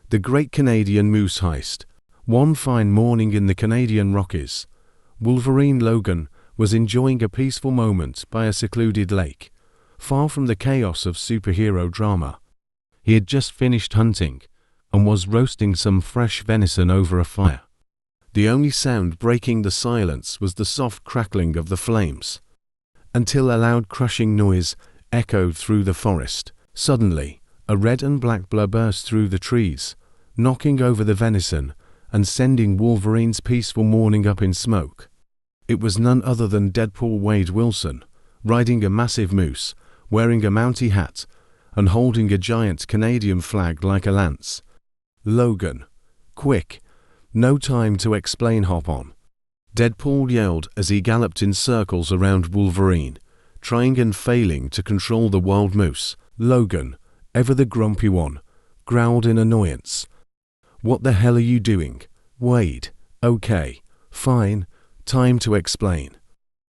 The Great Canadian Moose Heist. One fine morning in the Canadian Rockies, Wolverine Logan was enjoying a peaceful moment by a secluded lake, far from the chaos of superhero drama. He had just finished hunting and was roasting some fresh venison over a fire. The only sound breaking the silence was the soft crackling of the flames, until a loud crushing noise echoed through the forest. Suddenly, a red and black blur burst through the trees, knocking over the venison and sending Wolverine's peaceful morning up in smoke. It was none other than Deadpool Wade Wilson, riding a massive moose, wearing a Mountie hat, and holding a giant Canadian flag like a lance. "Logan, quick! No time to explain, hop on!" Deadpool yelled as he galloped in circles around Wolverine, trying and failing to control the wild moose. Logan, ever the grumpy one, growled in annoyance. "What the hell are you doing, Wade?" "Okay, fine, time to explain."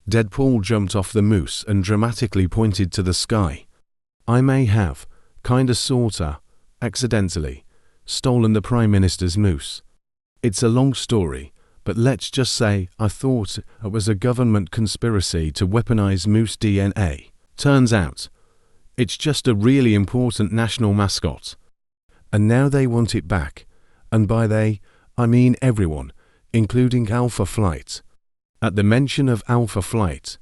Deadpool jumped off the moose and dramatically pointed to the sky. "I may have, kinda sorta, accidentally, stolen the Prime Minister's moose. It's a long story, but let's just say I thought it was a government conspiracy to weaponize moose DNA. Turns out, it's just a really important national mascot. And now they want it back. And by they, I mean everyone, including Alpha Flight." At the mention of Alpha Flight,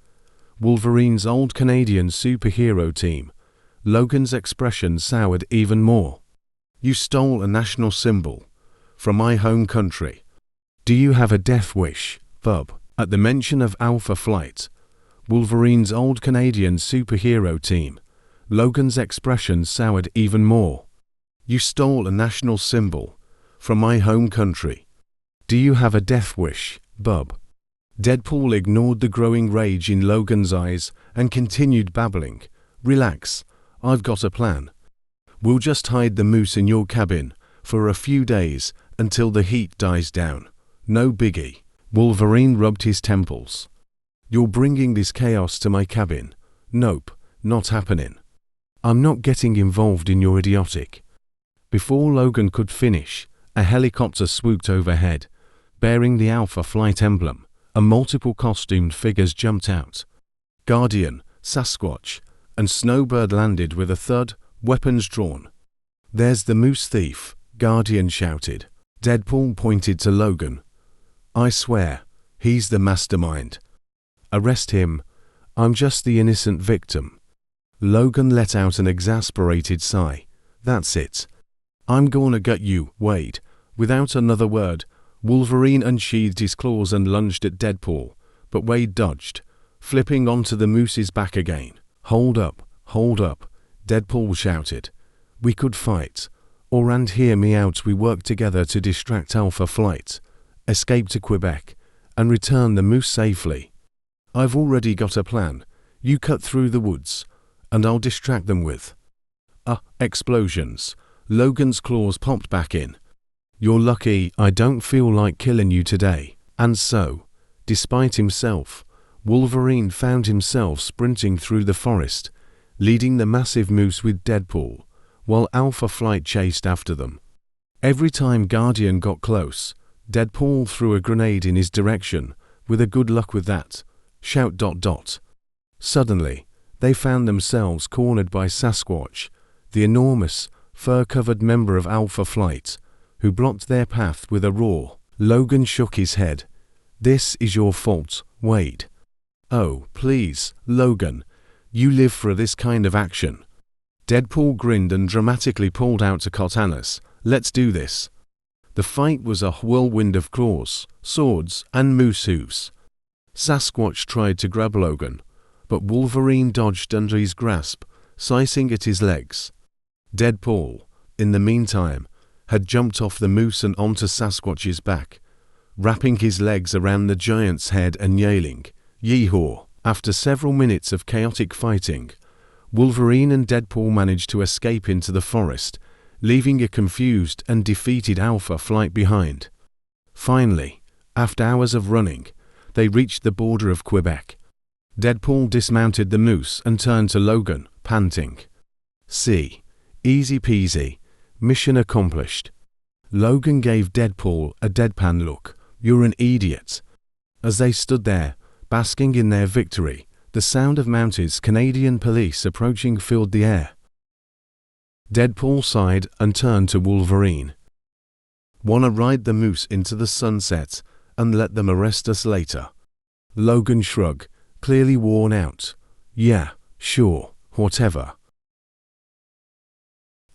Wolverine's old Canadian superhero team, Logan's expression soured even more. "You stole a national symbol from my home country. Do you have a death wish, bub?" At the mention of Alpha Flight, Wolverine's old Canadian superhero team, Logan's expression soured even more. "You stole a national symbol from my home country. Do you have a death wish, bub?" Deadpool ignored the growing rage in Logan's eyes and continued babbling. "Relax, I've got a plan. We'll just hide the moose in your cabin for a few days until the heat dies down. No biggie." Wolverine rubbed his temples. "You're bringing this chaos to my cabin? Nope, not happening. I'm not getting involved in your idiotic." Before Logan could finish, a helicopter swooped overhead, bearing the Alpha Flight emblem, and multiple costumed figures jumped out. Guardian, Sasquatch, and Snowbird landed with a thud, weapons drawn. "There's the moose thief," Guardian shouted. Deadpool pointed to Logan. "I swear, he's the mastermind. Arrest him. I'm just the innocent victim." Logan let out an exasperated sigh. "That's it. I'm gonna gut you, Wade." Without another word, Wolverine unsheathed his claws and lunged at Deadpool, but Wade dodged, flipping onto the moose's back again. Hold up, Deadpool shouted. "We could fight, or and hear me out, we work together to distract Alpha Flight, escape to Quebec, and return the moose safely. I've already got a plan. You cut through the woods, and I'll distract them with..." Explosions. Logan's claws popped back in. "You're lucky I don't feel like killing you today." And so, despite himself, Wolverine found himself sprinting through the forest, leading the massive moose with Deadpool, while Alpha Flight chased after them. Every time Guardian got close, Deadpool threw a grenade in his direction, with a "good luck with that" shout. Suddenly, they found themselves cornered by Sasquatch, the enormous, fur-covered member of Alpha Flight, who blocked their path with a roar. Logan shook his head. "This is your fault, Wade." "Oh, please, Logan, you live for this kind of action." Deadpool grinned and dramatically pulled out a katanas. "Let's do this." The fight was a whirlwind of claws, swords, and moose hooves. Sasquatch tried to grab Logan, but Wolverine dodged under his grasp, slicing at his legs. Deadpool, in the meantime, had jumped off the moose and onto Sasquatch's back, wrapping his legs around the giant's head and yelling, "Yeehaw!" After several minutes of chaotic fighting, Wolverine and Deadpool managed to escape into the forest, leaving a confused and defeated Alpha Flight behind. Finally, after hours of running, they reached the border of Quebec. Deadpool dismounted the moose and turned to Logan, panting. "See, easy peasy, mission accomplished." Logan gave Deadpool a deadpan look. "You're an idiot." As they stood there, basking in their victory, the sound of mounted Canadian police approaching filled the air. Deadpool sighed and turned to Wolverine. "Wanna ride the moose into the sunset and let them arrest us later?" Logan shrugged, clearly worn out. "Yeah, sure, whatever."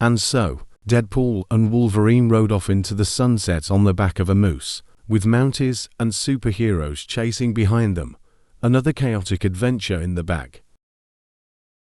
And so, Deadpool and Wolverine rode off into the sunset on the back of a moose, with Mounties and superheroes chasing behind them, another chaotic adventure in the bag.